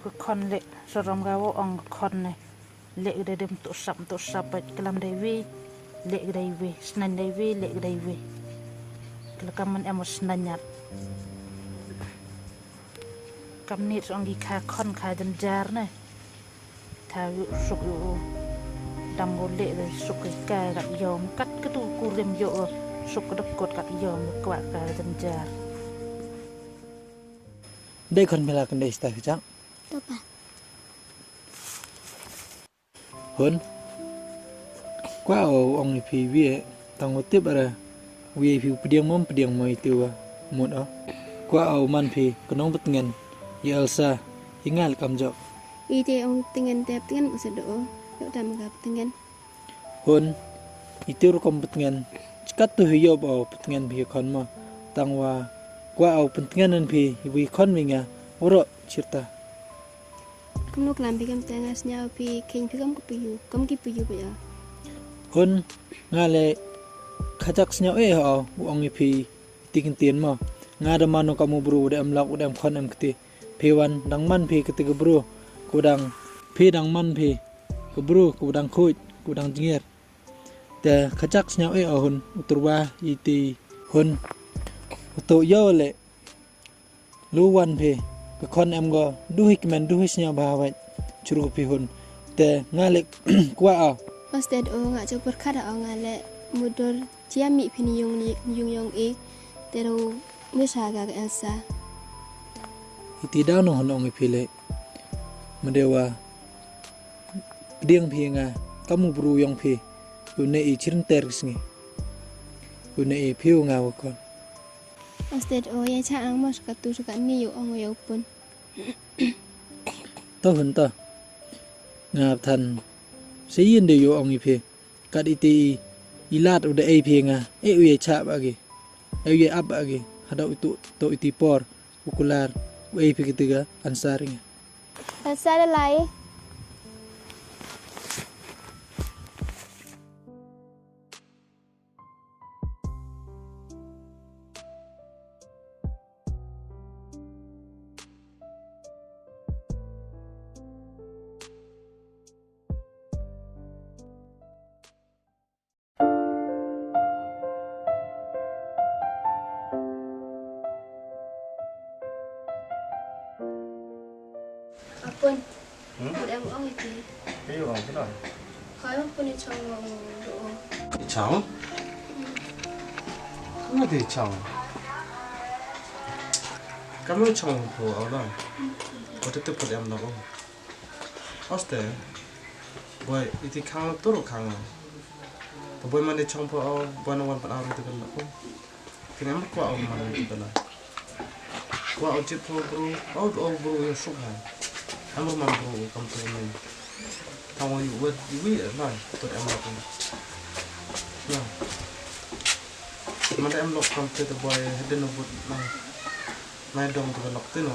ke kon le soram gawo ong kon ne le de dem to sap kelam dai we le dai we snan dai we le dai we kelakaman emos nanyat kam ni song gi kha kon kha jan jar ne tha yu suk yu dam go le de suk ka ga yom kat ke tu ku rem yo suk ke kot kat yom kwa ka jan jar ได้คนเวลากันได้สตาจัง Topa. หนกว่าเอาองค์พีวีตังวติบอะไรวีพีเปดียงมั่มเปดียงมวยตัวหมดอ๋อกว่าเอามันพีกน้องปัดเงินยาลซายิงาลกำจอก Ite ong tengen tep tengen usado. Yo dam gap tengen. หนอีติรุกำปัดเงินจัดตัวหิยอบเอาปัดเงินพีคนมาตังว่ากว่าเอาปัดเงินนั้นพีวีคนวิ่งอ่ะวรชิตา Kum no klam pigam tengas nya pi king pigam ku piyu. Kum ki piyu ba ya. หนงาเลยขจักเสียเอาองค์พีติกินเตียนมางาดมานุกามูบรูเดมลักอุดมคนกติเพวันดังมันพีกติกบรูกูดังพีดังมันพีกบรูกูดังคุยกูดังจิงเงรแต่ขจักเสียเอาหนอุตรวาอีตีหนอุตโยเลยรู้วันพีกคนก็ดูฮิกแมนดูฮิสเนียบาไว้ชุรุกพีหนแต่งาเล็ก กว่าเอา Pasted o nga jo perkara o nga le mudur ciami pini yung e tero misaga ga Elsa. Iti daw no honong ipile madewa diang phi nga kamu bru yong phi une I chirin tergs ngi une I phiu nga wakon Pasted o ya cha ang mas katu suka ni yo ong yo pun. to hun to nga than seyin de yo ong iphi kat iti ilat uda ai phi nga e uye cha ba gi e uye ab ba gi hada itu to iti por ukular ai phi ketiga ansaring Elsa lai. Apun. Udah ong iki. Cái vào cái rồi. Khói pun ni chong ong do. Thì cháu. Không thì cháu. Cảm ơn cháu của ông rồi. Có thể tiếp tục em đâu. Oste. Boy, itu khang turu khang. Tapi boy mana cháu của ông, boy nó quan trọng itu kan aku. Kini em kuat ông mana itu kan. Kuat ông chip bro, ông bro yang sok kan. Amo man bro kamu tu ni. Tahu you buat you lah, tu em lakukan. Ya. Mana em lakukan tu boy ada nubut nai dong tu lakukan tu no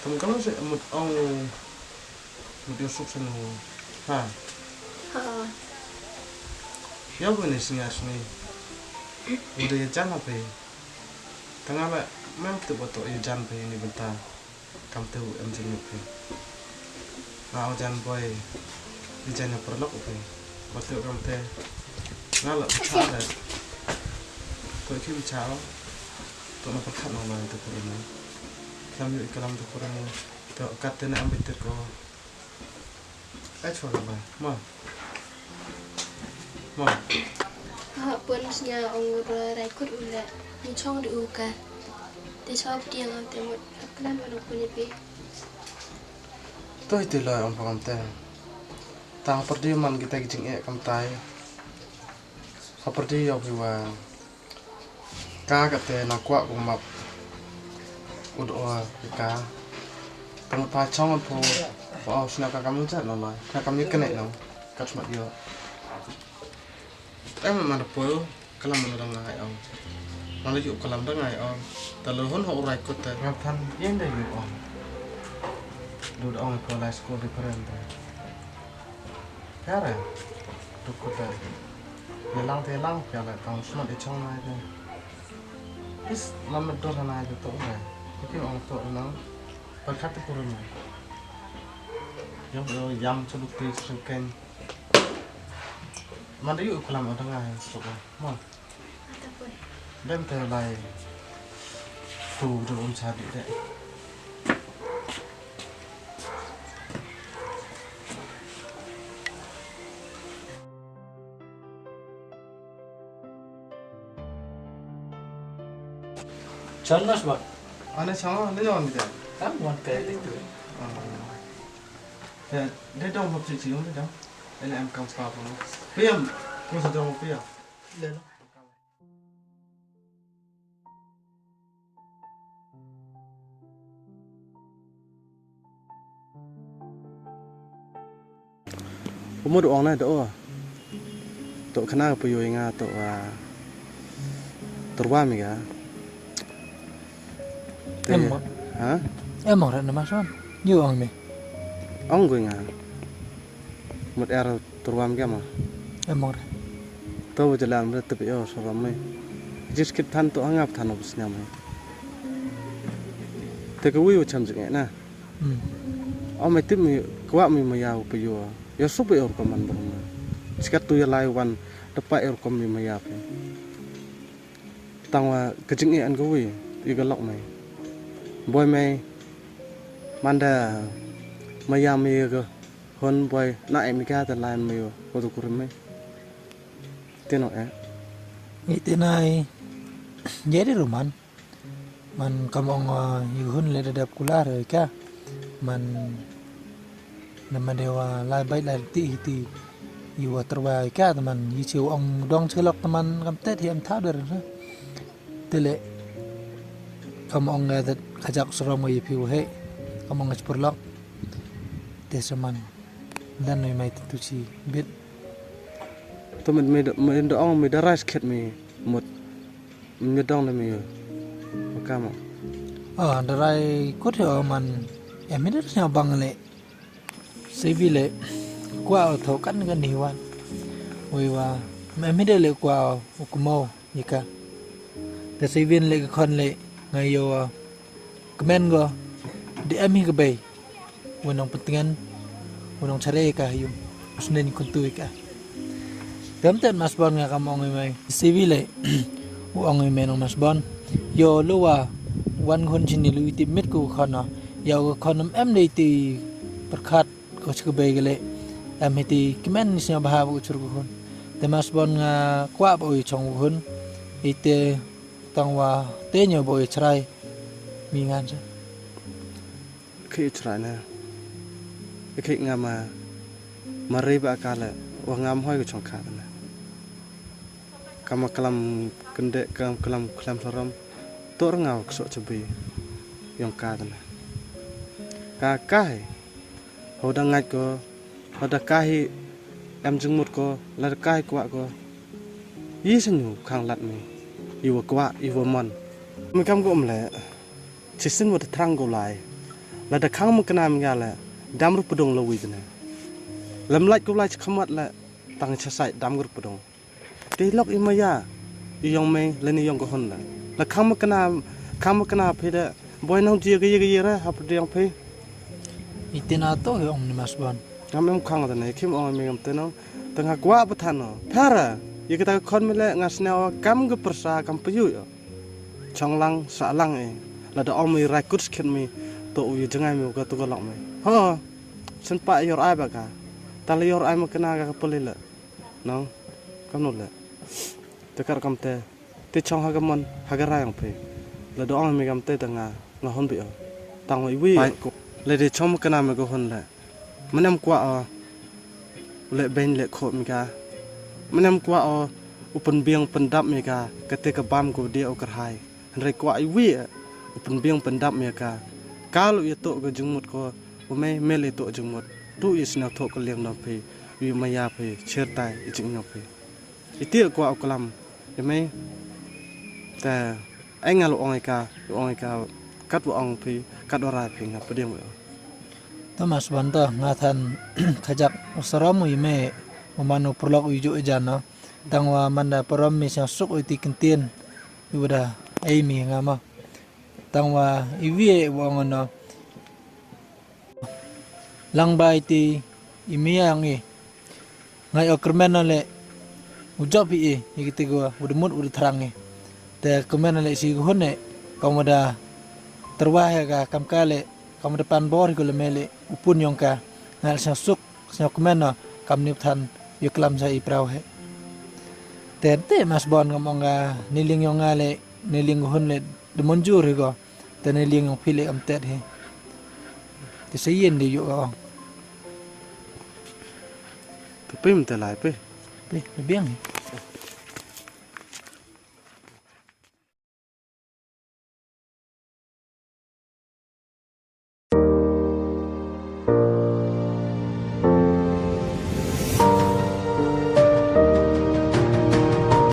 Kamu kalau saya mut mut yusuf senu, ha? Ha. Ya boleh singa sini. Udah jangan apa? Tengah apa? Memang tu betul jangan apa ini bentar. Kamu tahu em jenuh apa? Nah, jangan boy. Di jangan perlu apa? Betul kamu tahu. Ngalah bicara. Kau ikut bicara. Tu nak perkat nama itu kurang. Kamu ikut kalam tu kurang. Tu kata nak ambil terko. Coba apa? Ma. Ha pun nya ong raikut ula. Ni chong di uka. Te chop dia ngam te mut. Kelam anu punya pe. Tu itu lah orang kamu tahu. Tang perdiaman kita gijing kamu tahu. Seperti yang kita kata nak kuat kumap. Udah kita. Kamu pacang apa? Oh, senang kamu cakap nama. Nak kamu kena nama. Kau cuma dia. Mana pun kalau mana orang ngai orang. Mana juga kalau orang ngai orang. Kalau hon orang raikut tu. Ngapain? Yang dah juga orang. Dulu orang sekolah sekolah different. Kaya, dukut tu. Yelang telang, kalau tahun semua di chong nai tu. Is lama tu sana itu tu. Cái ông tội nó bắt khát tới cùng này. Giống như yam cho lúc tươi cho kênh. Mà đấy cũng làm ở trong ngày rồi, mà Ataupun đem từ lại tù rồi ôm xa đi đấy. John Mas Bon. Anh cháu nó giòn gì đấy? Tam mon cái đấy tu. Để đâu hộp chị không đấy đâu? Đây là em cầm spa vào nó. Phim, mua sao đâu phim? Lên. Một đồ này đâu à? Tổ khả năng bây giờ nga tổ tổ ba mình à? Em hả? Em mong rằng Mas Bon. Như ông mi. Ông gue nga. Một era tổ ba mình mà. Em mong rằng. Tôi bây giờ làm rất tập yếu so với mình. Just kịp than tổ ngáp than obs nhau mình. Thế cái vui chăm chỉ nè. Ông mày tiếp mình quá mình mày giàu bây giờ. Ya super yếu của mình bông. Sekat tu ya lai wan dapat yếu của mình mày giàu. Tang wa kejeng an gue. Iga lok mày. Boy mày manda mày giàu mày cái hôn boy na em cái ta lai mày có tụ kurim mày. Tên nào Itu nai jadi roman man kamong yuhun le dadap kula re ka man nama dewa lai bai lai ti yu terwa ka teman yu chiu ong dong chelok teman kam tet hiam tha der tele kamong ngadat khajak srom yu piu he kamong ngspurlok tesaman dan mai tu chi bit tôi mình đó ông mình đã rise kit mình một mình đong là mình cam à darai kot yo man em mir nya bang le sevi le kwa tho kan gan ni wan oi wa em mir le kwa ukumo yika te sevin le khon le ngai yo kmen go de ami ga bay wonong pentingan wonong chare ka yu usnen kuntu ka Temten Mas Bon nga kamong may civil uang may nong Mas Bon yo luwa wan khon chini lu ti mit ku khona yo khonam em dei ti perkhat ko chkbe gele em hiti kimen nisnya baha bu chur khon te Mas Bon nga kwa boi chong khon ite tangwa te nyo boi chrai mi ngan cha khi chrai na khi ngama mari ba kala wa ngam hoi ko chong kha na kama kalam kende kalam saram tor ngau kso chabi yong ka na ka kai hoda ngai ko hoda kai em jung mut ko la kai kwa ko yi sanyu khang lat mi iwa kwa iwa mon mi kam ko omle chisin wat thrang go lai la da khang mu kana mi ya la dam ru pudong lo wi na lam lait ko lai khamat la tang chasai dam ru pudong ti lok imaya yong me leni yong ko hon la kham kana phe da boy nong ji ge ra hap de yong phe itina to ong ni Mas Bon ngam em khang da nei khim ong me ngam te no tanga kwa pa than no phara ye ka ta khon me le ngasna kam ge persa kam pyu chong lang sa lang e la da ong me ra kut khen me to u jangai me ka to ko lok me ho san pa yor ai ba ka ta le yor ai ma kana ka pole la no kam no le tekar kam te chong ha gamon ha ga ra yang phe la do ong me gam te tanga nga hon bi tang wi wi le de chom kana me ko hon la manam kwa le ben le kho mi ka manam kwa upan biang pendap mi ka kate ka bam ko dia o kar hai re kwa i wi upan biang pendap mi ka kalu ye to ga jungmut ko u me le to jungmut tu is na tho ko liang no phe wi maya phe cher tai i jing no phe itia kwa oklam ye me ta ai nga lo ong ka kat wo ong phi kat ora phi nga pediang Thomas Banta ngathan khajak usaramu ime umanu prolog uju ejana tangwa manda param mi sang suk uti kentien iwada ai mi ngama ตังว่าอีเวียวงเนาะลังบายตีอีเมียงอีไงออกแม่นนั่นแหละอุจอบอีอีกติกว่าอุดมุดอุดทรังอีแต่ก็แม่นนั่นแหละสิกุนเนี่ยกำมดาterwah ka kam kale kam depan bor ko le mele upun yong ka ngal sa suk sa kumeno kam nipthan yuklam sa ipraw he te mas bon ngomong niling yong ngale niling hun le de monjur ko te niling yong pile am tet he te sayen de yo ong pe pim te lai pe pe biang